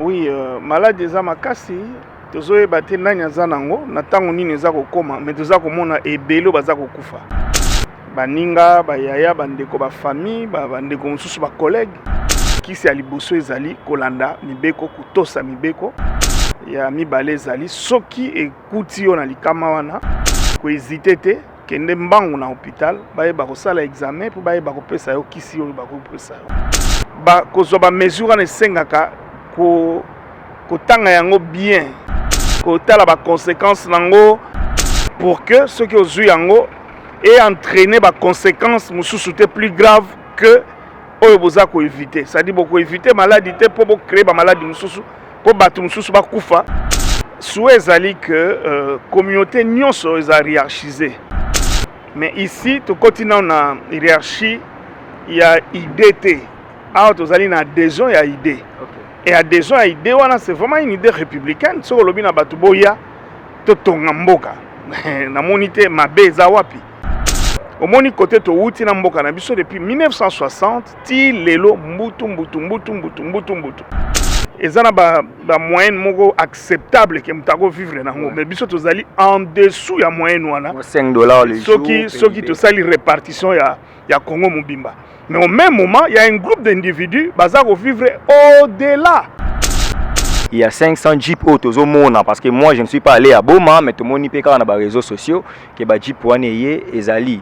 Oui, malade eza makasi tozoyeba te nani aza nango na ntango nini eza kokoma me toza komona ebele baza kokufa baninga bayaya bandeko bafamille bandeko mosusu bakolege kisi ya liboso ezali kolanda mibeko kutosa mibeko ya mibale ezali soki ekuti yo na likama wana koezite te kende mbangu na hôpital bayeba kosala examen mpo bayeba kopesa yo kisi oyo bakopesa yo bakozwa bamesure wana esengaka kotanga yango bien kotala baconséquence nango pour que ceux qui ozwi yango et entraîner baconséquence mosusu te plus grave que oyo boza koevite c'est-à-dire bokoevite maladie te mpo bocrée bamaladie mosusu mpo bato mosusu bakufa souhait ezali que communauté nyonso eza hiérarchisé mais ici tokoti nao na hiérarchie ya idée te awa tozali na adhésion ya idée et adhésion à idée wana c'est vraiment une idée républicaine soko lobi na bato boya totonga mboka namoni te mabe eza wapi omoni côté touti na mboka na biso depuis 1960 ti lelo mbutu eza na ba moyenne moko acceptable que mutako vivre nango mais biso tozali en dessous ya moyenne wana $5 le jour soki tosali répartition ya Congo mobimba. Mais au même moment, il y a un groupe d'individus qui vivre au-delà. Il y a 500 jeeps au monde parce que moi je ne suis pas allé à Boma, mais tout le monde y peut sur les réseaux sociaux que les jeeps et ezali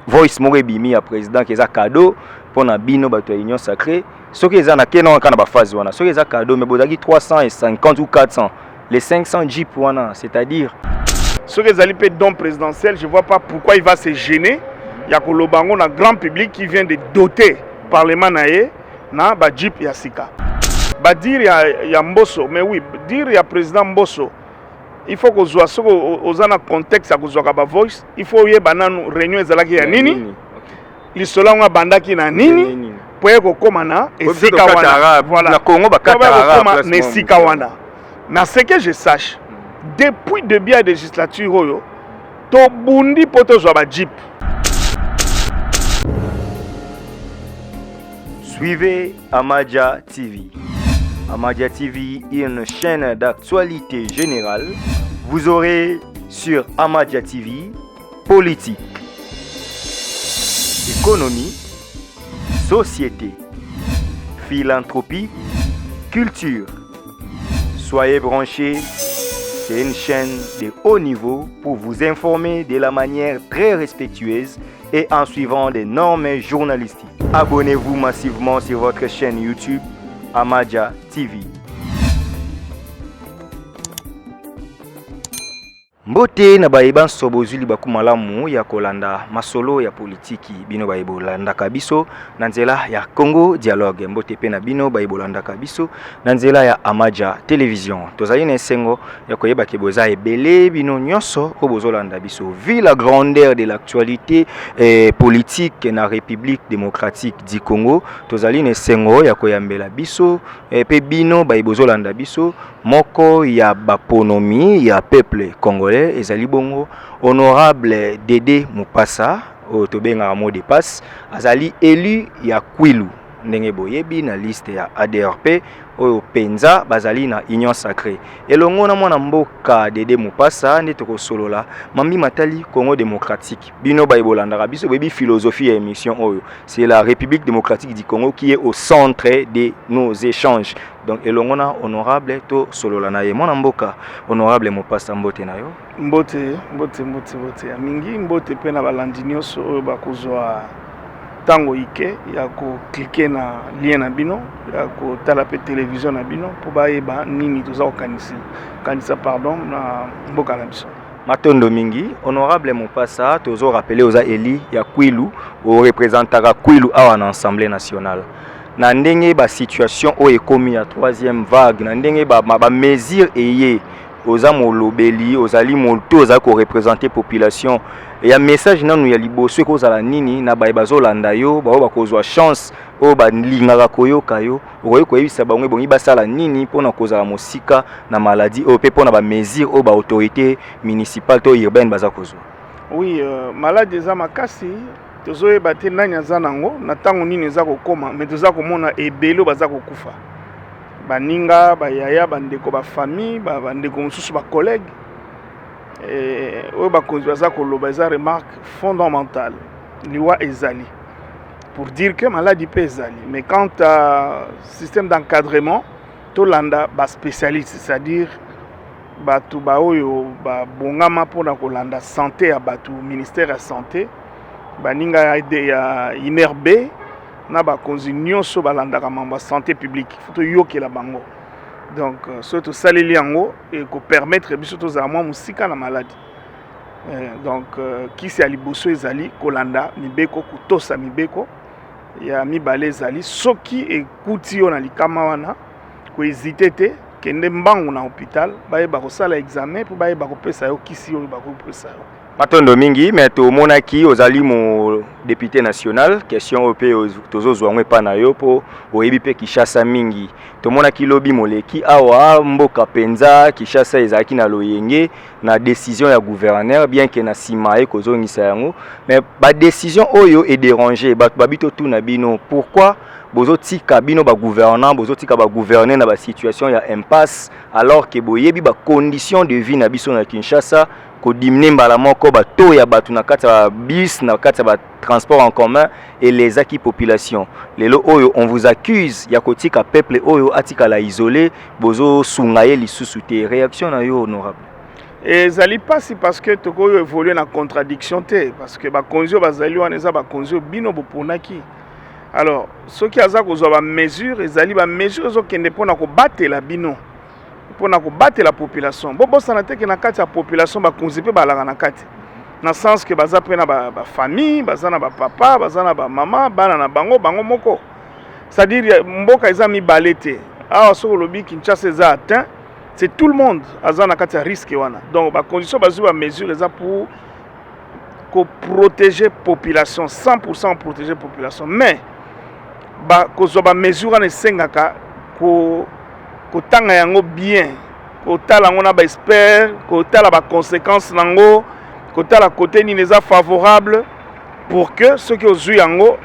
voice morebimi à président qui est cadeau pour na bino bato union sacrée. Ce qui est na kenon kana ba phase wana. Ce qui est cadeau mais bodaki 350 ou 400. Les 500 jeeps wana, c'est-à-dire ce qui est pe don présidentiel, je vois pas pourquoi il va se gêner. Il y a un grand public qui vient de doter le Parlement na ba jeep ya sika. Ba dire il y a Mbosso, mais oui, dire il y a président Mbosso. Il faut que soit ozana contexte ya kozwa ba voice, il faut yeba nanu réunion ezalaki ya nini. Lisola nga bandaki na nini? Poye ko koma na esika wana. Voilà. Na Congo ba katara na esika wana. Na ce que je sache, depuis début de législature oyo, to bundi poto zwa ba jeep. Suivez Amadia TV. Amadia TV est une chaîne d'actualité générale. Vous aurez sur Amadia TV politique, économie, société, philanthropie, culture. Soyez branchés, c'est une chaîne de haut niveau pour vous informer de la manière très respectueuse et en suivant des normes journalistiques. Abonnez-vous massivement sur votre chaîne YouTube Amadia TV. Mbote na bayiban sobozuli bakumalamu ya kolanda masolo ya politiki bino bayibolanda kabiso na nzela ya Congo Dialogue. Mbote pe na bino bayibolanda kabiso na nzela ya Amadia Télévision. Tozali na esengo ya koyeba ke boza ebele bino nyonso obozolanda biso. Vu la grandeur de l'actualité politique na République démocratique du Congo, tozali na esengo ya koyambela biso pe bino bayibozolanda biso moko ya baponomi ya peuple congolais. Ezali bongo honorable Dédé Mupasa o tobenga mot de passe azali élu ya Kwilu ndenge boyebi na liste ya ADRP oyo penza bazali na union sacrée elongo na mwana mboka Dédé Mupasa nde tokosolola mambi matali Congo démocratique bino bayibolandaka biso bebi philosophie ya émission oyo c'est la République démocratique du Congo qui est au centre de nos échanges. Donc elongo na honorable to solola na ye mwana mboka honorable Mupasa mbote na yo mbote mingi mbote pe na balandi nyonso oyo bakozwa tango ike ya ko cliquer na lien na bino ya ko tala pe télévision na bino po bayeba nini toza kanisa pardon na mboka na biso matondo mingi honorable Mupasa tozo rappeler oza eli ya Kwilu o représentaka Kwilu awa na Assemblée nationale na ndenge ba situation o ekomi ya troisième vague na ndenge ba mesure eye oza molobeli ozali molto oza ko représenter population et ya message nanu ya liboso ko zala nini na bazolanda yo ba kozwa chance o ba lingaka koyoka yo okoyiko yebisa bango bongi basala nini pona kozala mosika na maladie o pe pona ba mesure o ba autorité municipale to urbaine baza kozwa. Oui, maladie za makasi tozoyeba te nani aza nango na ntango nini eza kokoma me toza komona ebele baza kokufa baninga bayaya bandeko bafamille bandeko mosusu bacollègue oyo bakonzi baza koloba eza remarque fondamentale liwa ezali pour dire que maladie peut ezali mais quant à système d'encadrement tolanda baspécialiste c'est-à-dire bato baoyo babongama mpona kolanda santé ya bato ministère ya santé baninga ya INRB na bakonzi nyonso balandaka mambo ya santé publique faut toyokela bango donc soki tosaleli yango ekopermettre biso tozala mwa mosika na maladie donc kisi ya liboso ezali kolanda mibeko kotosa mibeko ya mibale ezali soki ekuti yo na likama wana kohésite te kende mbangu na hôpital bayeba kosala examen mpo bayeba kopesa yo kisi oyo bakopesa yo matondo mingi mais tomonaki ozali mo député national question oyo mpe tozozwa yango epa na yo mpo oyebi mpe Kinshasa mingi tomonaki lobi moleki awa mboka mpenza Kinshasa ezalaki na loyenge na décision ya gouverneur bien que na nsima ye kozongisa yango mais badécision oyo edérange bato babi totuna bino pourquoi bozotika bino bagouvernant bozotika bagouverner na basituation ya impasse alors que boyebi bacondition de vie na biso na Kinshasa kodimine mbala moko bato ya bato na kati ya bus na kati ya transport en commun et les acquis population lelo oyo on vous accuse ya kotika peuple oyo atikala isolé bozo sungaye lisusu te réaction na yo honorable ezali pasi parce que tokoyo évoluer na contradiction te parce que bakonzi bazali wana eza bakonzi bino boponaki alors soki aza kozwa ba mesure ezali ba mesure ezokende mpona kobatela bino mpona kobatela population bobosana teke na kati ya population bakonzi mpe balaka na kati na sens que baza mpe na bafamille baza na bapapa baza na bamama bana na bango moko c'est-à-dire mboka eza mibale te awa soki olobi Kinshasa eza atteint c'est tout le monde aza na kati ya risque wana donc bacondition bazwi bamesure eza pour koprotéger population 100% protéger population mais kozwa bamesure wana esengaka kotanga yango bien kotala yango na baexpert kotala baconséquence nango kotala côté nini eza favorable pour que ceux qui ozwi yango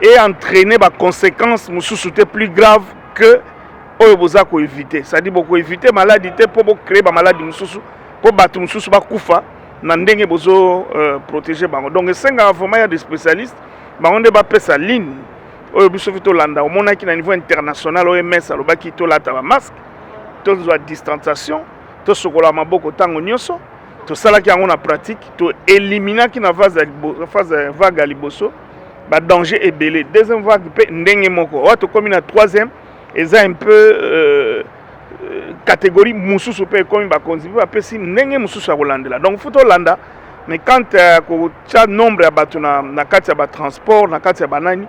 et entraîner baconséquence mosusu te plus grave que oyo boza koéviter c'est-à-dire bokoéviter maladie te mpo bocréer bamaladi mosusu mpo bato mosusu bakufa na ndenge bozo protéger bango donc esengaka vraiment ya des spécialistes bango nde bapesa ligne oyo biso fi tolanda omonaki na niveau international OMS alobaki tolata bamasque tozwa distanciation tosokola maboko ntango nyonso tosalaki yango na pratique toeliminaki na phase vague ya liboso badanger ebele deuxième vague mpe ndenge moko oyo tokomi na troisième eza un peu catégorie mosusu mpe ekomi bakonzi mpe bapesi ndenge mosusu ya kolandela donc fo tolanda mais quand kotia nombre ya bato na kati ya batransport na kati ya banani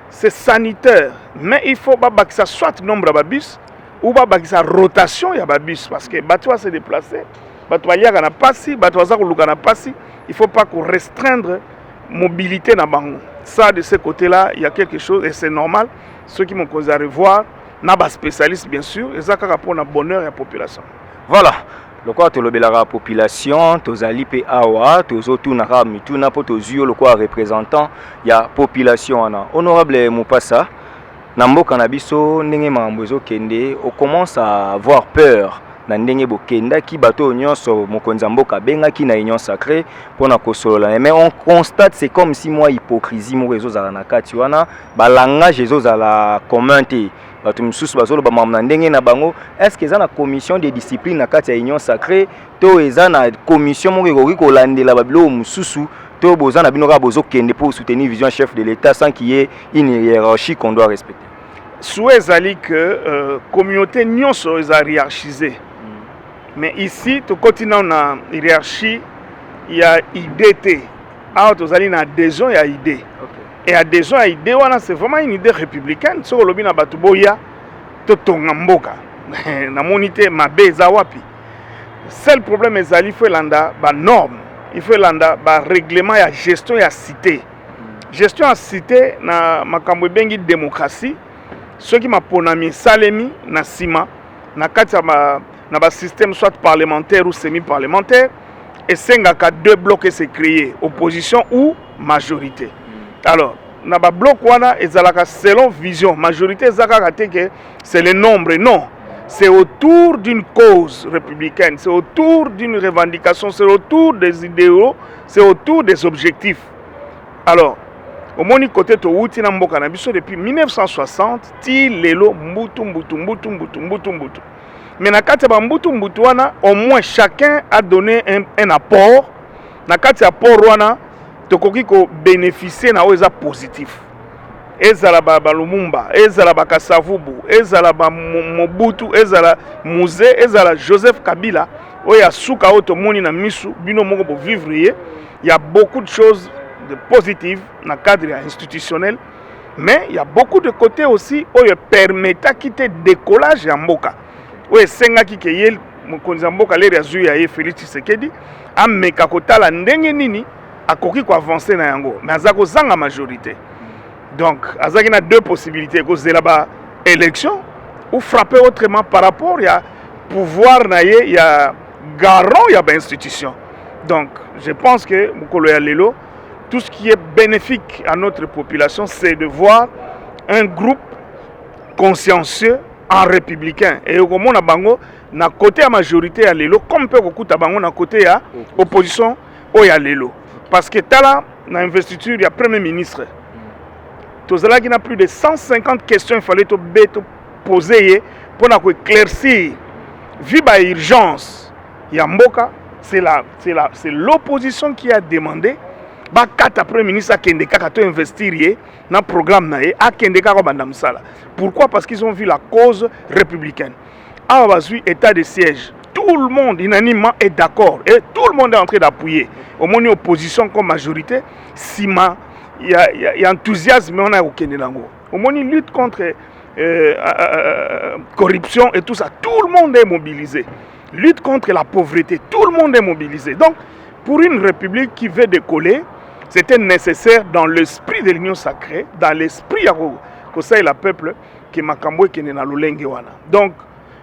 c'est sanitaire mais il faut babakisa soit nombre ya babus ou babakisa rotation ya babus parce que bato va se déplacer bato baliaka na pasi bato baza koluka na pasi il faut pas qu'on restreindre mobilité na bango ça de ce côté là il y a quelque chose et c'est normal ceux qui m'ont causé à revoir na ba spécialiste bien sûr et ça kaka pour na bonheur ya population voilà lokwa tolobelaka population tozali pe awa tozotunaka mituna mpo tozwi lokwa représentant ya population wana honorable Mupasa na mboka na biso ndenge makambo ezokende on commence à avoir peur na ndenge bokendaki bato nyonso mokonzi ya mboka abengaki na union sacrée mpona kosolola mais on constate c'est comme si mwa hypocrisie moko ezozala na kati wana balangage ezozala commun te bato misusu bazoloba makambo na ndenge na bango est-ce que eza na commission de discipline na kati ya union sacrée to eza na commission moko ekoki kolandela babiloko mosusu to boza na bino kaka bozokende pour soutenir vision chef de l'État sans qu'il y ait une hiérarchie qu'on doit respecter souhait ezali que communauté nyonso eza hiérarchisée mais ici to continue na hiérarchie ya idée te awa tozali na adhésion ya idée et adhésion ya idée wana c'est vraiment une idée républicaine soki olobi na bato boya totonga mboka namoni te mabe eza wapi seul problème ezali faut elanda banorme il faut elanda barèglement ya gestion ya cité gestion ya cité na makambo ebengi démocratie soki maponami esalemi na nsima na kati ya na basystème soit parlementaire ou semi-parlementaire esengaka deux blocs se créer opposition ou majorité alors na ba bloc wana ezalaka selon vision majorité ezaka que c'est le nombre non c'est autour d'une cause républicaine c'est autour d'une revendication c'est autour des idéaux c'est autour des objectifs alors au moni côté to wuti na mboka na biso depuis 1960 ti lelo mbutu mais na kati ba mbutu wana au moins chacun a donné un apport na kati apport wana tokoki ko bénéficier na oza positif ezala ba Lumumba ezala ba Kasavubu ezala ba Mobutu ezala Muze ezala Joseph Kabila oya suka oto moni na misu bino moko bo vivre il y a beaucoup de choses de positives dans le cadre institutionnel mais il y a beaucoup de côtés aussi où il permet à quitter décollage en mboka où senga ki ke yel mokonzi mboka le razu ya Félix Tshisekedi ameka kotala ndenge nini akoki ko avancer na yango mais azako zanga majorité donc azaki na deux possibilités ko zela ba élection ou frapper autrement par rapport ya pouvoir na ye ya garant ya ba institution donc je pense que mukolo ya lelo tout ce qui est bénéfique à notre population, c'est de voir un groupe consciencieux en républicain. Et au moment où na côté à majorité à l'élo, comme peut beaucoup de na côté à opposition au ya l'élo. Parce que là, dans l'investiture, il y a premier ministre. Tout cela qui n'a plus de 150 questions, il fallait poser pour éclaircir. Vu par urgence, il y a Mboka, c'est l'opposition qui a demandé. Bakata premier ministre a kendeka kato investir dans programme na a kendeka ko banda musala. Pourquoi? Parce qu'ils ont vu la cause républicaine. À Bazui état de siège, tout le monde unanimement est d'accord et tout le monde est en train d'appuyer. Au moins opposition comme majorité, sima il y a enthousiasme on a au Kenelango. Au moins lutte contre corruption et tout ça, tout le monde est mobilisé. Lutte contre la pauvreté, tout le monde est mobilisé. Donc pour une république qui veut décoller, c'était nécessaire dans l'esprit de l'union sacrée, dans l'esprit que ça est le peuple qui m'a camboé qui n'est dans l'olenge wana. Donc,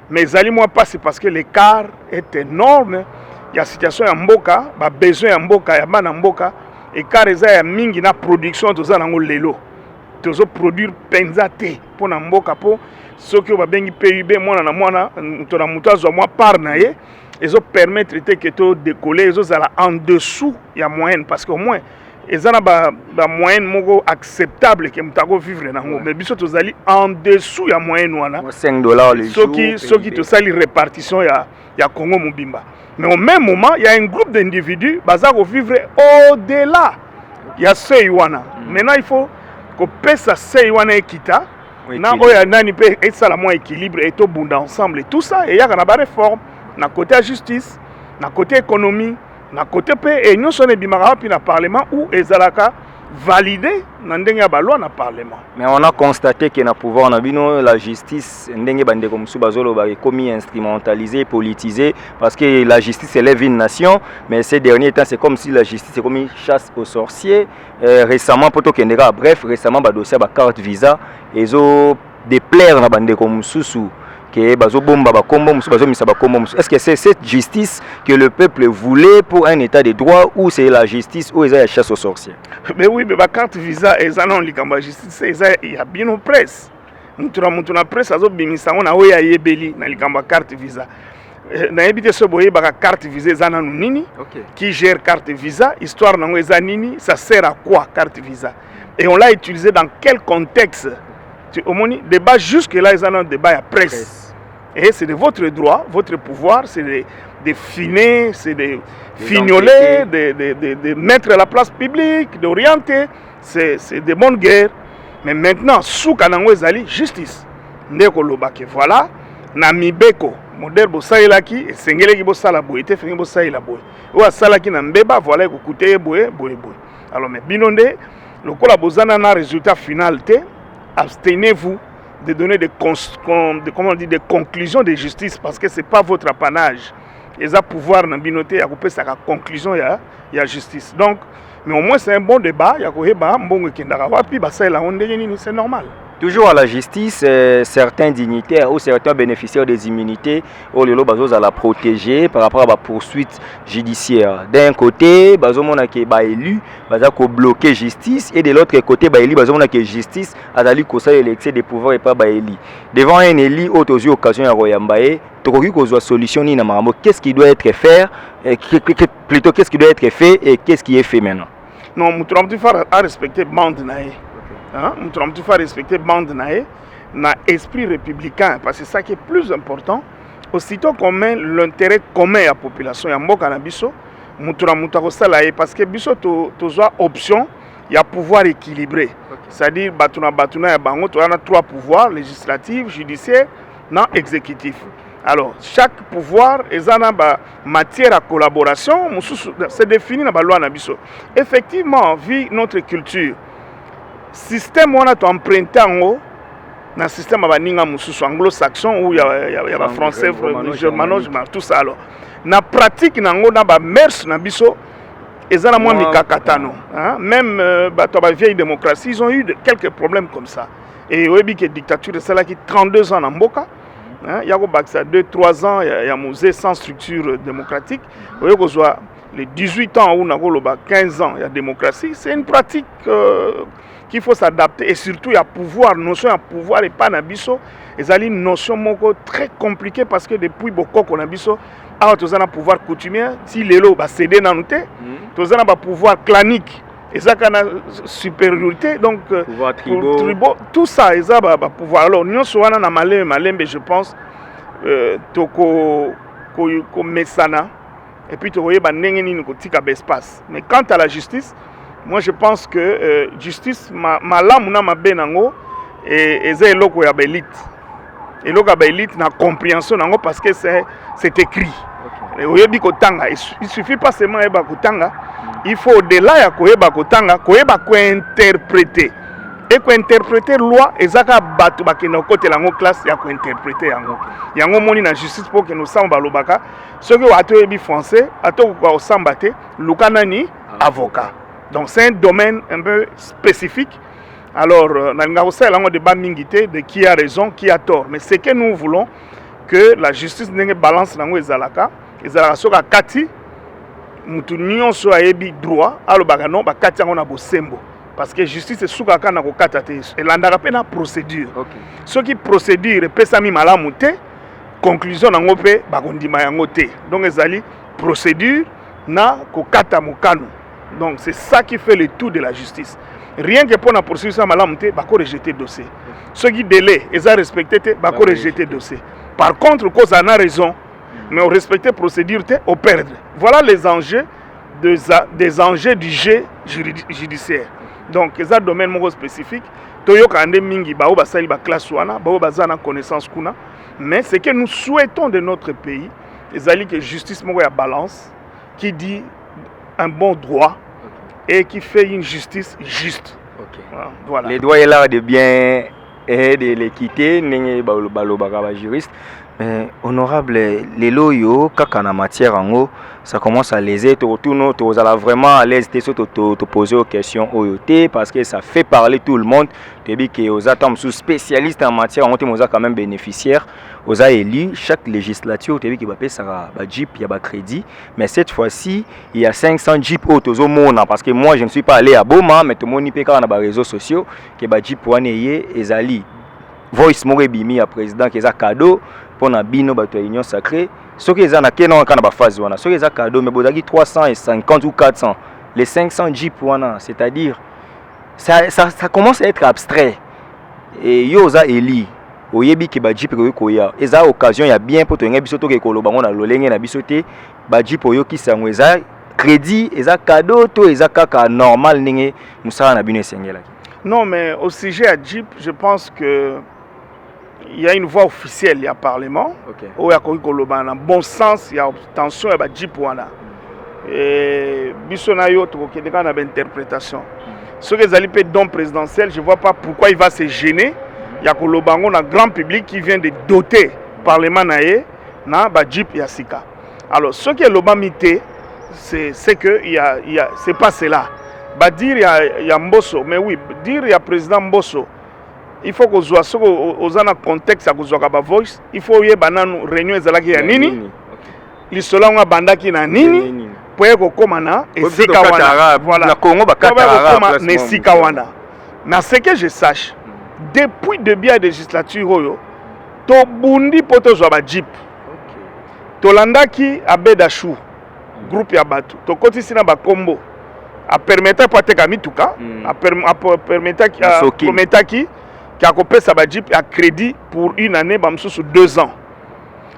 mes amis moi pas c'est parce que l'écart est énorme. Il y a situation en mboka, ba besoin en mboka, ya bana mboka, écart eza ya mingi na production to za nango lelo. Tozo produire penza te pour na mboka po soki ba bengi PIB mwana na mwana to na mutazo moi par na ye. Ils ont permis de décoller, ils ont en dessous il y a moyenne parce qu'au moins ils ont une moyenne acceptable que nous vivre mais biso tozali en dessous il y a moyenne wana $5 les jours ceux qui te sali répartition il y a Congo Mobimba mais au même moment il y a un groupe d'individus bazako vivre au-delà il y a ce wana maintenant il faut que pesa ce wana ekita na oya nani pe et ça la moins équilibre et tout bunda ensemble et tout ça et il y a une réforme na côté justice, na côté économie, na côté paix et nous sommes bimara puis na parlement où ezalaka validé na ndenge ya baloi na parlement. Mais on a constaté que na pouvoir na bino la justice ndenge bande comme sou bazolo ba commis instrumentalisé, politisé parce que la justice élève une nation mais ces derniers temps c'est comme si la justice est comme une chasse aux sorciers. Récemment poto kendeka bref récemment ba dossier ba carte visa ezo déplaire na bande comme sous est-ce que c'est cette justice que le peuple voulait pour un état de droit ou c'est la justice où ils ont la chasse aux sorciers? Mais oui, mais la carte visa, ils ont la justice, il y a bien une presse. Nous avons une presse, nous avons une carte visa. Nous avons une carte visa qui gère carte visa, histoire de ça sert à quoi carte visa? Et on l'a utilisé dans quel contexte? Au moins, débat jusque-là, ils ont un débat à presse. Et c'est de votre droit, votre pouvoir, c'est de finer, c'est de fignoler, de mettre à la place publique, d'orienter. C'est de bonnes guerres. Mais maintenant, sous Kanango Ezali, justice. Ndeko Lobake, voilà. Namibeko, modèle Bosaïlaki, et Sengeleki Bosalabo, et Tefengi Bosaïlabo. Ou à Salaki Nambeba, voilà, écoutez, boé. Alors, mais Binonde, le Kolabozana n'a résultat final, abstenez-vous de donner des conclusions de justice parce que ce n'est pas votre apanage. Ils ont pouvoir dans binoté à couper sa conclusion il y a justice. Donc, mais au moins c'est un bon débat, il y a c'est normal. Toujours à la justice, certains dignitaires ou certains bénéficiaires des immunités, au lieu de la protéger par rapport à la poursuite judiciaire. D'un côté, on a élu, bloquer justice, et de l'autre côté, on a justice a l'excès des pouvoirs et pas élu. Devant un élu, autre occasion à Royambaye, solution qu'est-ce qui doit être fait, plutôt qu'est-ce qui doit être fait et qu'est-ce qui est fait maintenant. Non, nous devons respecter bande naïe. Nous devons respecter bande naïe, na esprit républicain, parce que c'est ça qui est plus important. Aussitôt qu'on met l'intérêt commun à la population, il y a un cannabis, parce que biso tu as option, il y a pouvoir équilibré. C'est-à-dire il y a 3 pouvoirs, législatif, judiciaire, non exécutif. Alors, chaque pouvoir est en matière à collaboration, c'est défini dans la loi. Effectivement, vu notre culture, système on a emprunté en haut, dans le système anglo-saxon où il y a français, germano, tout ça. Alors, dans la pratique, dans la mers, même dans la vieille démocratie, ils ont eu quelques problèmes comme ça. Et il y a une dictature, c'est là qui 32 ans en Mboka. Il y a 2-3 ans, il y a un musée sans structure démocratique. Les 18 ans où on a 15 ans, il y a démocratie. C'est une pratique qu'il faut s'adapter. Et surtout, il y a pouvoir, notion de pouvoir et pas nabiso. Et c'est une notion très compliquée parce que depuis beaucoup qu'on a biso, tu as un pouvoir coutumier. Si les lots va céder dans nous, tu as un pouvoir clanique. Et ça a une supériorité, donc tout ça, ils ont pouvoir. Alors, nous sommes en Malembe, je pense, Mesana, et puis tu vois, espace. Mais quant à la justice, moi je pense que justice, ma lame, ma benango, et c'est l'eau qui a élite. Et l'eau qui a élite, na compréhension, parce que c'est écrit. Il ne suffit pas seulement de Kotanga, il faut au-delà de Koyeba Kotanga, Koyeba interpréter. Et interpréter loi, et ça va battre la côté de la classe, il y a interpréter. Il y a un justice pour que nous sommes balobaka. Ceux qui ont français, ils sont Lukanani, avocat. Donc c'est un domaine un peu spécifique. Alors, nous avons un débat de qui a raison, qui a tort. Mais ce que nous voulons, que la justice balance dans les alaka. Les alaka kati, nous soit droit, alors non, kati on a sembo. Parce que justice est sous kaka na kokata te. Et l'andara pe na procédure. Ce qui procédure pesami malamu te, conclusion na ngope bakondima yango te. Donc ezali procédure na kokata mokano. Donc c'est ça qui fait le tout de la justice. Rien que pour la procédure ça malamu te, bako rejeter dossier. Ce qui délai, ils ont respecté te, bako rejeter dossier. Par contre, cause en a raison, mais on respecte la procédure, on perd. Voilà les enjeux des enjeux du jeu judiciaire. Donc, c'est un domaine spécifique. Mais ce que nous souhaitons de notre pays, c'est que la justice soit balance, qui dit un bon droit et qui fait une justice juste. Voilà. Les droits est là de bien et de l'équité, juriste. Honorable, les loyaux, quand en matière en haut, ça commence à léser, tu vas vraiment à l'aise de poser aux questions OIT parce que ça fait parler tout le monde. Tu dis que aux attentes sous spécialistes en matière, on est quand même bénéficiaire. Aux a élus, chaque législature, tu dis qu'il va payer ça, Jeep, il y a crédit. Mais cette fois-ci, il y a 500 Jeep au monde parce que moi, je ne suis pas allé à Boma, mais tout le monde y peut quand on a les réseaux sociaux que Jeep pour aller et Zali. Voice Morebimi à président qui est un cadeau pour la bino de l'union sacrée. Ce qui est en phase, ce qui est un cadeau, mais vous avez 350 ou 400. Les 500 Jeep, c'est-à-dire, ça commence à être abstrait. Et Yosa Eli, Oyebi qui est Jeep, et ça occasion, il y a bien pour te dire que tu as l'olenge na bisoté, Jeep Oyo qui s'en est crédit, et ça cadeau, tout et ça caca normal, nous sommes en abîme. Non, mais au sujet à Jeep, je pense que il y a une voix officielle, il y a Parlement. Où il y a un bon sens, il y a tension, il y a Jeep. Et Bissonayo, il y a une interprétation. Ce qui est un don présidentiel, je ne vois pas pourquoi il va se gêner. Il y a un grand public qui vient de doter le Parlement na Jeep et Sika. Alors, ce qui est l'Obamité, c'est que c'est pas cela. Dire il y a Mbosso, mais oui, dire il y a président Mbosso. il faut que soit ce aux un contexte à cause ba voice il faut y bananu réunion ezalaki ya nini lisolo nga bandaki na nini pour que komana et sika wana voilà na Congo bakata arabe na sika wana na ce que je sache depuis début de législature oyo to bundi poto zo ba jeep tolandaki abedashu groupe ya bato to kotisi na ba kombo a permettre pas te kamituka a permettre qui qui a coupé sa jeep à crédit pour une année bamsusu 2 ans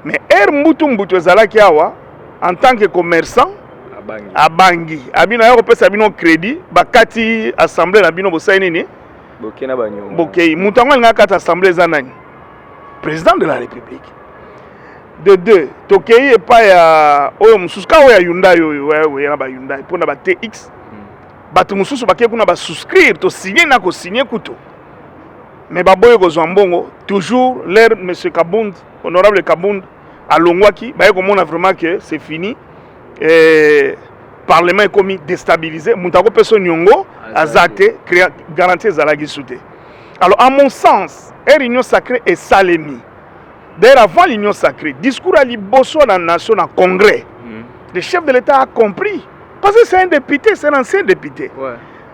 mais mbutu ezalaki awa en tant que commerçant à bangi abino ya coupé sa bino crédit bakati assemblée na bino bosai nini bokena banyo bokei mutango nga kata assemblée zanani président de la république de deux tokei et pas ya oyo mususu ka oyo Hyundai oyo ya ba Hyundai pour na ba TX bato mususu bakie kuna ba souscrire to signer na ko signer kuto mais baboye ko mbongo toujours l'air monsieur Kabund honorable Kabund alongwaki baye ko mona vraiment que c'est fini et parlement est commis déstabilisé mutako peso nyongo azate garantie zalagi souté alors à mon sens réunion sacrée et salemi d'ailleurs avant l'union sacrée discours à liboso dans la nation en congrès le chef de l'état a compris parce que c'est un député, c'est un ancien député. Ouais.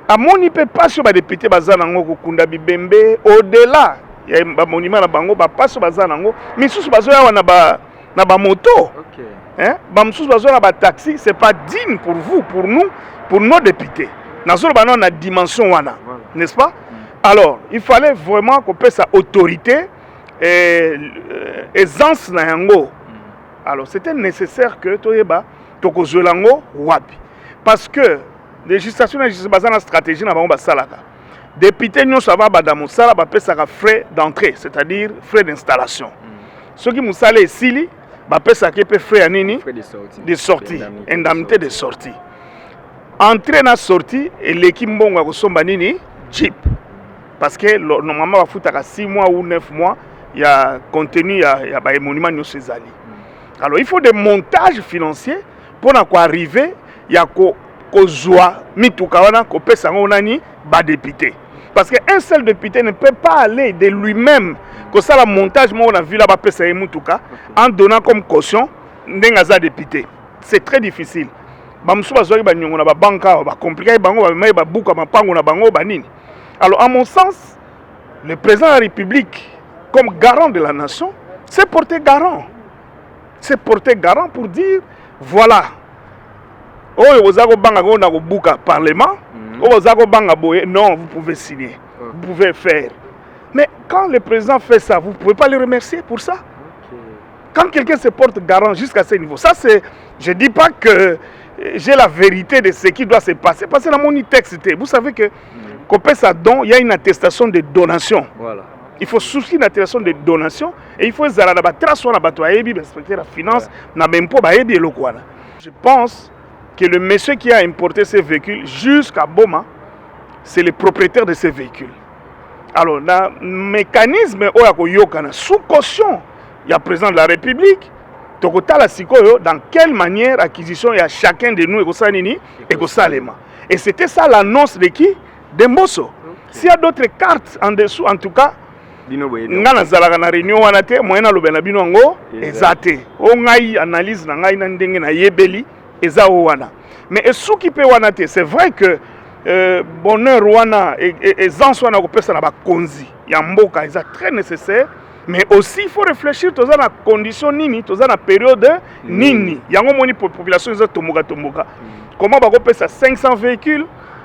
À mon il peut pas sur les députés bazanango kokunda bibembe au-delà il y a un monument na bango ba pas sur bazanango mais sous bazoya na ba moto. OK. Hein? Ba sous bazoya na ba taxi, c'est pas digne pour vous, pour nous, pour nos députés. Nazolo ba na dimension wana, n'est-ce pas? Alors, il fallait vraiment qu'on paie sa autorité et aisance na yango. Alors, c'était nécessaire que toyeba tokozolango wapi. Parce que législation basée na stratégie na bango basalaka. Député nyo ça va badamo sala ba pesaka frais d'entrée, c'est-à-dire frais d'installation. Ceux qui musala esili ba pesaka pe frais anini de sortie, indemnité de sortie. Entrée na sortie et l'équipe mbongo ko somba nini jeep. Parce que normalement ba futaka 6 mois ou 9 mois, il y a contenu il y a ba monument nyo sezali. Alors il faut des montages financiers pour arriver il y a kozwa mituka wana ko pesa ngonani ba député parce que un seul député ne peut pas aller de lui-même que ça la montage moi on a vu là ba pesa mituka en donnant comme caution ndenga za député c'est très difficile ba musu bazoi ba nyongo na ba banka ba compliqué bango ba mai ba buka mapango na bango ba nini. Alors à mon sens le président de la République comme garant de la nation c'est porter garant pour dire voilà. Oh, vous avez un parlement, vous avez un non, vous pouvez signer, vous pouvez faire. Mais quand le président fait ça, vous ne pouvez pas le remercier pour ça. Quand quelqu'un se porte garant jusqu'à ce niveau, ça c'est, je ne dis pas que j'ai la vérité de ce qui doit se passer, parce que dans mon texte, vous savez que quand on fait ça don, il y a une attestation de donation. Voilà. Il faut souscrire une attestation de donation et il faut respecter la finance, je pense que le monsieur qui a importé ces véhicules jusqu'à Boma, c'est le propriétaire de ces véhicules. Alors, le mécanisme sous caution, il y a le président de la République, dans quelle manière l'acquisition il y a chacun de nous et Salema. Et c'était ça l'annonce de qui? De Mbosso. S'il y a d'autres cartes en dessous, en tout cas, ngana zalaka na réunion wana te moyena lobena bino ngo ezate o ngai analyse na ngai na ndenge na yebeli eza wana mais esuki pe wana te c'est vrai que bonheur wana aisance wana ko pesa na ba konzi ya mboka eza très nécessaire mais aussi il faut réfléchir toza na condition nini toza na période nini yango moni population eza tomoka comment ba ko pesa 500 véhicules.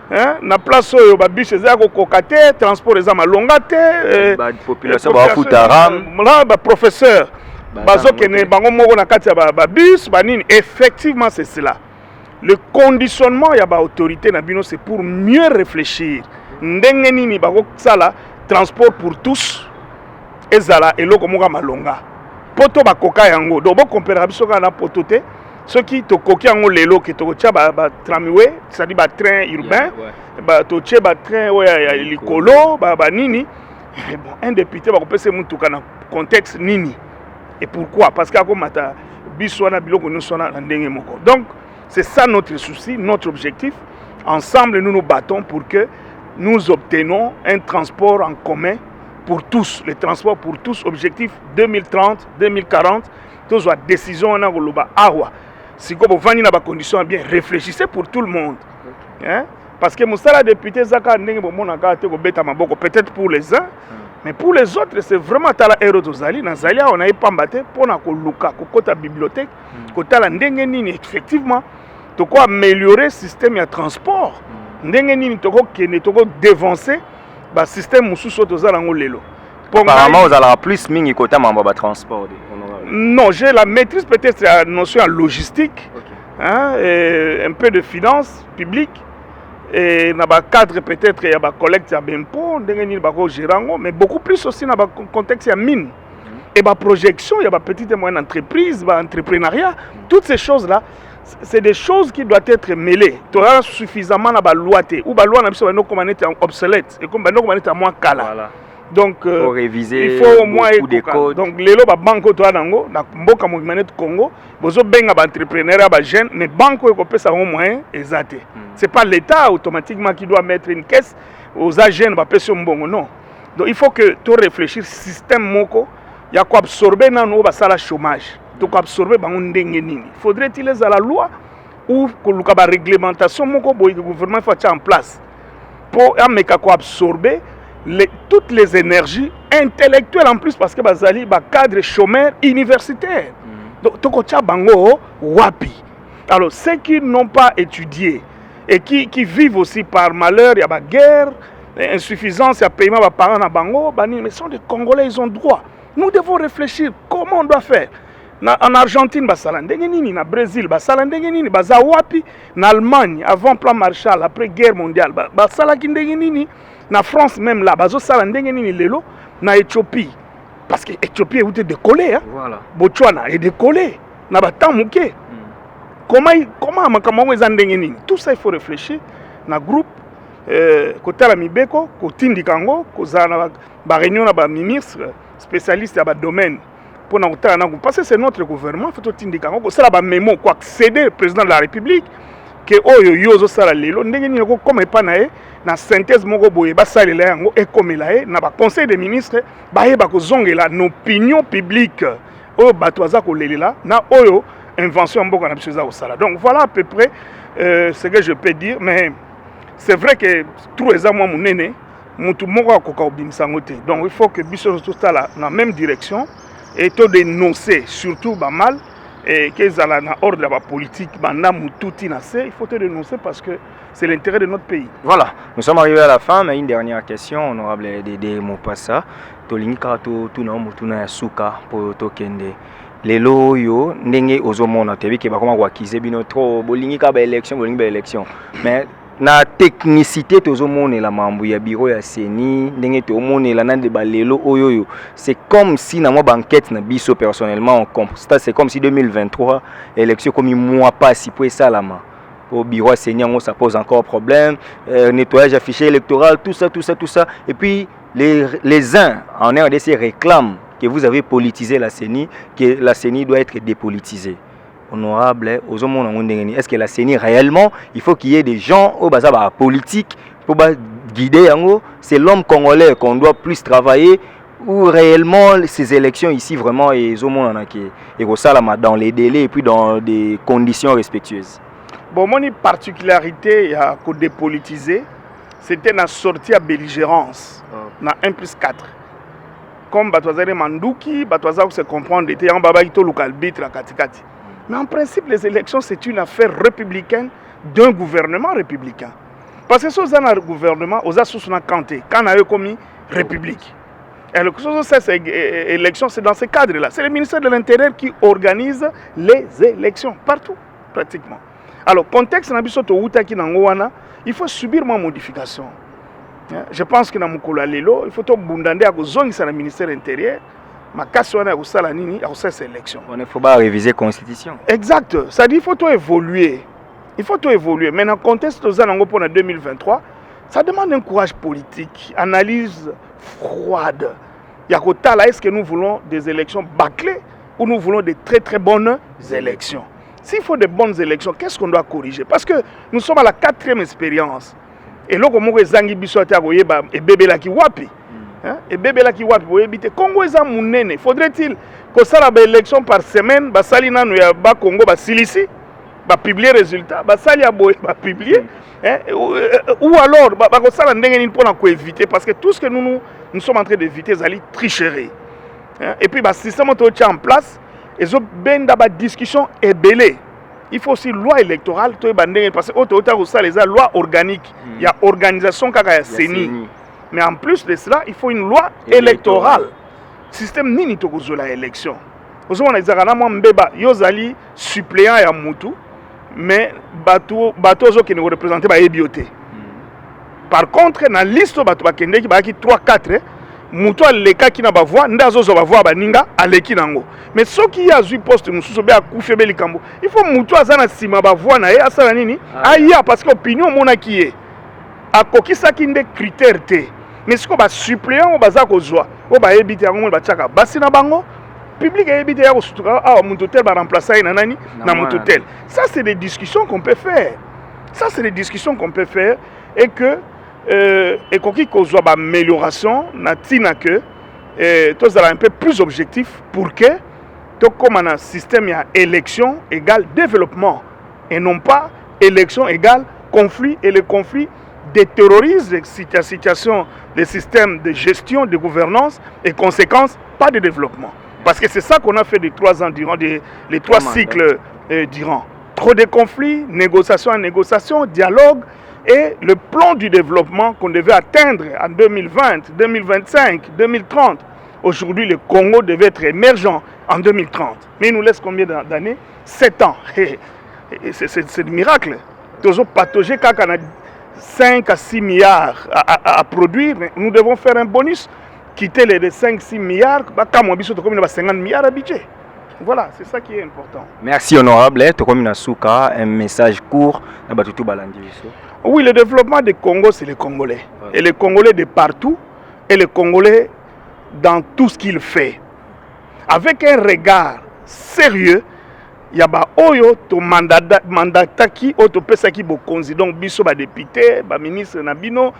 Hein? Na place oyo ba biche za ko kokate transport eza malonga te population ba futaram là ba professeur bazo kene bango moko na kati ya ba bus ba nini effectivement c'est cela le conditionnement ya ba autorité na bino c'est pour mieux réfléchir ndenge nini ba ko sala transport pour tous ezala eloko moko malonga poto ba koka yango do bo comparer biso kana poto te ceux qui te coquillent en l'élo qui te coquillent ba tramway c'est-à-dire ba train urbain ba to tche ba train ouais likolo ba nini bon un député va repasser mon tout kana contexte nini et pourquoi parce qu'à comme mata biswana biloko nous sona ndenge moko donc c'est ça notre souci notre objectif ensemble nous nous battons pour que nous obtenons un transport en commun pour tous, les transports pour tous, objectif 2030, 2040, tous la décision on a goloba awa. Si vous avez des conditions bien, réfléchissez pour tout le monde. Hein? Parce que Moussala député Zaka peut-être pour les uns, mais pour les autres, c'est vraiment tala héros d'Ozali. Dans Zali, on a eu pambaté pour na koluka, kokota bibliothèque, kota la ndengenini effectivement, toko améliorer le système de transport. Ndengenini toko kene toko dévancer le système mususu tozala ngolelo. Apparemment, vous allez plus mingi kota mamba transport. Non, j'ai la maîtrise peut-être la notion en logistique, hein, et un peu de finance publique. Et dans le cadre peut-être il y a des collecte d'impôts, mais beaucoup plus aussi dans le contexte de mine. Et la projection, il y a des petites et moyennes entreprises, l'entrepreneuriat, toutes ces choses-là, c'est des choses qui doivent être mêlées. Tu as suffisamment de loi, ou la loi est obsolète, et comme la loi est moins cala. Donc, faut réviser, il faut au moins des codes. Donc, les banques au Mboka Congo, vous avez des entrepreneurs, des jeunes, mais banques ça au moins exact. Ce n'est pas l'État automatiquement qui doit mettre une caisse aux agents non. Donc, il faut que tu réfléchisses au système moko, il y a quoi absorber dans le chômage. Donc, absorber il faudrait-il les à la loi ou que la réglementation moko le gouvernement faut en place pour absorber toutes les énergies intellectuelles en plus parce que bazali ba cadre chômeur universitaire. Donc toko cha bango wapi. Alors ceux qui n'ont pas étudié et qui vivent aussi par malheur, il y a la guerre, insuffisance, il y a paiement par parents na bango, mais sont des Congolais, ils ont droit. Nous devons réfléchir comment on doit faire. En Argentine, basala ndenge nini, na Brésil, basala ndenge nini, baza wapi, na Allemagne avant plan Marshall, après guerre mondiale, basala ndenge nini. Na France même là, bazo sala ndenge nini lelo na Éthiopie parce que Éthiopie est décollé hein. Voilà. Botswana est décollé na batan muke. Comment makambo eza ndenge nini? Tout ça il faut réfléchir na groupe kotala mibeko kotindi kango kozana ba réunion na ba ministre spécialiste à ba domaine pour na kotala na parce que c'est notre gouvernement faut tindi kango ko sala ba mémo ko accéder au président de la République que oyo yozo sala lelo ndenge nini ko comme pas na na synthèse moko boye basalela yango ekomela ye na ba conseil des ministres bayeba kozongela n'opinion publique oyo bato baza kolelela na oyo invention mboka na biso za osala. Donc voilà à peu près ce que je peux dire, mais c'est vrai que trop eza mwa munene mutu moko akoka obimisa ngote. Donc il faut que biso tout ça là na même direction et to dénoncer surtout ba mal et qu'ils allaient dans l'ordre de la politique, il faut te dénoncer parce que c'est l'intérêt de notre pays. Voilà, nous sommes arrivés à la fin, mais une dernière question, honorable Dédé Mopassa. Tolinka to tuna suka po tokende. Lelo yo ndenge ozomona tebi ke bakoma kwa kize bino trop bolingi ka ba élection mais na technicité tozomonela mambo ya bureau ya CENI ndenge tomonela na de balelo oyoyo c'est comme si na moi banquette na biso personnellement on constate c'est comme si 2023 élection comme mois passé pour ça là au bureau CENI ça pose encore problème nettoyage affiché électoral tout ça et puis les uns en RDC réclament que vous avez politisé la CENI, que la CENI doit être dépolitisée. Honorable, est-ce que la CENI réellement, il faut qu'il y ait des gens au bas politique pour guider, c'est l'homme congolais qu'on doit plus travailler ou réellement ces élections ici vraiment et dans les délais et puis dans des conditions respectueuses. Bon, mon particularité à dépolitiser, c'était la sortie à belligérance, na 1+4. Comme Batouazare Mandouki, Batouazare se comprendre, était en Babaïto local bitre à Katikati. Mais en principe, les élections, c'est une affaire républicaine d'un gouvernement républicain. Parce que si on a un gouvernement, on a sousna kanté, quand on a commis république. Et le ces élections, c'est dans ce cadre-là. C'est le ministère de l'Intérieur qui organise les élections, partout, pratiquement. Alors, contexte, il faut subir ma modification. Je pense que dans mon lelo, il faut que Bundande a besoin de ministère intérieur. Ma casse on a aussi la nini a aussi cette élection. On ne faut pas réviser constitution. Exact. Ça dit il faut tout évoluer. Il faut tout évoluer. Mais dans le contexte de Zanango pour 2023, ça demande un courage politique, analyse froide. Yakota là, est-ce que nous voulons des élections bâclées ou nous voulons des très très bonnes élections? S'il faut de bonnes élections, qu'est-ce qu'on doit corriger? Parce que nous sommes à la 4e expérience. Et là, comme zangi biso ata koyeba et bébé la ki wapi. Et bébé là qui voit pour éviter Congo est monene. Faudrait-il que ça la élection par semaine, bah sali nanu ya ba Congo ba silisi, ba publier résultat, bah sali ya boy ba publier, ou alors bah que ça la ndenge ni pour éviter parce que tout ce que nous sommes en train d'éviter, c'est la tricherie. Et puis bah système auto en place, et ont ben d'aba discussion est belé. Il faut aussi loi électorale parce que auto ça les loi organique, il y a organisation kaka ya CENI. Mais en plus de cela, il faut une loi électorale. Système nini to la élection. Vous on a dit que mbeba yozali suppléant ya mutu mais bateau qui ne représente pas ebioté. Par contre, dans la liste bateau bakende qui ba ki 3 4 mutu aleka ki na ba voix ndazo zo ba voix baninga aleki nango. Mais ceux qui a eu poste mususu be akufe be likambo. Il faut mutu azana sima ba voix na ye asala nini? Aya parce que opinion mona ki est akokisa ki nde critère te. Mais ce qu'on va suppléant au bazar aux joies, au bas éviter à mon bachaka, bassina bango, public et éviter à mon hôtel va remplacer un nani dans mon hôtel. Ça, c'est des discussions qu'on peut faire. Ça, c'est des discussions qu'on peut faire et que, et qu'on qui cause amélioration, n'a que, tous un peu plus objectif pour que, tout comme un système, il y a élection égale développement et non pas élection égale conflit et le conflit déterrorise la situation des systèmes de gestion, de gouvernance et conséquences, pas de développement. Parce que c'est ça qu'on a fait les 3 ans durant, les 3 cycles durant. Trop de conflits, négociation à négociation, dialogue et le plan du développement qu'on devait atteindre en 2020, 2025, 2030. Aujourd'hui, le Congo devait être émergent en 2030. Mais il nous laisse combien d'années? 7 ans. C'est le miracle. Toujours patauger quand on a 5 à 6 milliards à produire, nous devons faire un bonus, quitter les 5-6 milliards, comme on a 50 milliards à budget. Voilà, c'est ça qui est important. Merci honorable. Un message court. Oui, le développement du Congo, c'est les Congolais. Et les Congolais de partout, et les Congolais dans tout ce qu'ils font. Avec un regard sérieux, il y a oyo to mandataki auto pesaki bokonzi donc biso ba député ba ministre na bino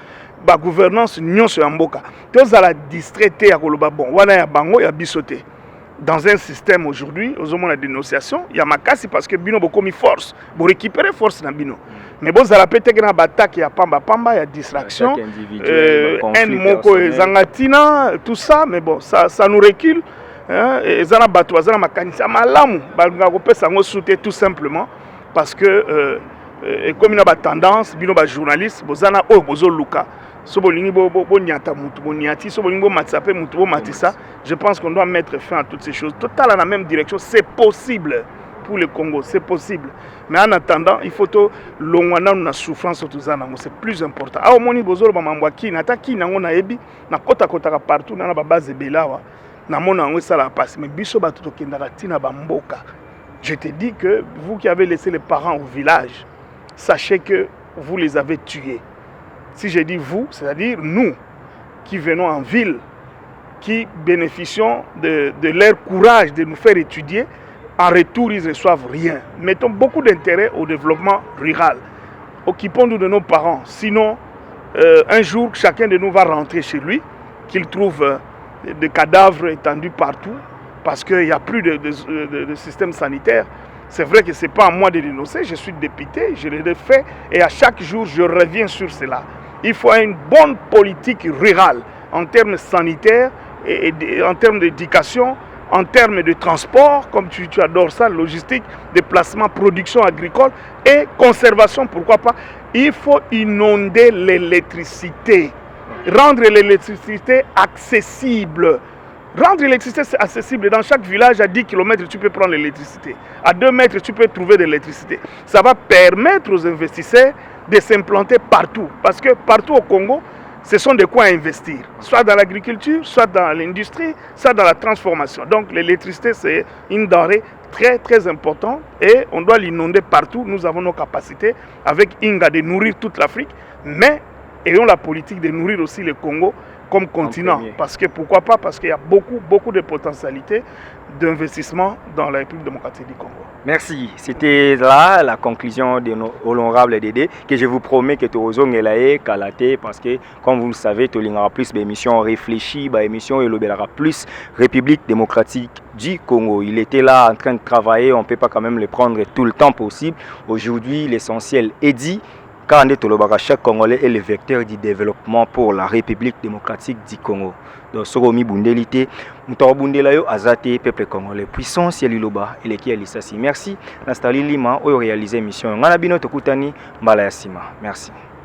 ba gouvernance nyonso ya mboka to za la distraité ya koloba bon wana ya bango ya bisoté dans un système aujourd'hui aux la dénonciation il y a makasi parce que bino bokomi force bo récupérer force na bino mais bon za la pété na batak ya pamba ya distraction un moko ezangatina tout ça mais bon ça nous recule. Ezana bato azana makanisa malamu balinga kopesa ngo soute tout simplement parce que comme il y a tendance bino ba journaliste bozana o bozo luka so bolingi bo nyata mutu bo nyati so bolingi bo matsape mutu bo matisa je pense qu'on doit mettre fin à toutes ces choses total dans la même direction c'est possible pour le Congo c'est possible mais en attendant il faut to longwana na souffrance tozana ngo c'est plus important a omoni bozo ba mambwaki na taki nango na yebi na kota partout na ba base belawa. Je te dis que vous qui avez laissé les parents au village, sachez que vous les avez tués. Si je dis vous, c'est-à-dire nous qui venons en ville, qui bénéficions de leur courage de nous faire étudier, en retour ils ne reçoivent rien. Mettons beaucoup d'intérêt au développement rural. Occupons-nous de nos parents. Sinon, un jour, chacun de nous va rentrer chez lui, qu'il trouve des cadavres étendus partout parce qu'il n'y a plus de système sanitaire. C'est vrai que ce n'est pas à moi de dénoncer, je suis député, je l'ai fait et à chaque jour je reviens sur cela. Il faut une bonne politique rurale en termes sanitaires, et en termes d'éducation, en termes de transport, comme tu adores ça, logistique, déplacement, production agricole et conservation, pourquoi pas. Il faut inonder l'électricité. Rendre l'électricité accessible. Rendre l'électricité accessible. Dans chaque village, à 10 km, tu peux prendre l'électricité. À 2 mètres, tu peux trouver de l'électricité. Ça va permettre aux investisseurs de s'implanter partout. Parce que partout au Congo, ce sont des coins à investir. Soit dans l'agriculture, soit dans l'industrie, soit dans la transformation. Donc l'électricité, c'est une denrée très très importante et on doit l'inonder partout. Nous avons nos capacités avec Inga de nourrir toute l'Afrique, mais ayons la politique de nourrir aussi le Congo comme continent. Parce que pourquoi pas? Parce qu'il y a beaucoup de potentialités d'investissement dans la République démocratique du Congo. Merci. C'était là la conclusion de l'honorable Dédé, que je vous promets que tu es Kalaté, parce que, comme vous le savez, tu auras plus d'émissions réfléchies, d'émissions et l'obéira plus République démocratique du Congo. Il était là en train de travailler, on ne peut pas quand même le prendre tout le temps possible. Aujourd'hui, l'essentiel est dit. Car chaque Congolais est le vecteur du développement pour la République démocratique du Congo. Donc, Soromi Bundelité, Moutara Bundelayo, Azate, peuple congolais, puissance, Yaliloba, et les Merci. Nastali Lima, où réalisé mission. Nganabino Tokutani, Mbalayasima. Merci.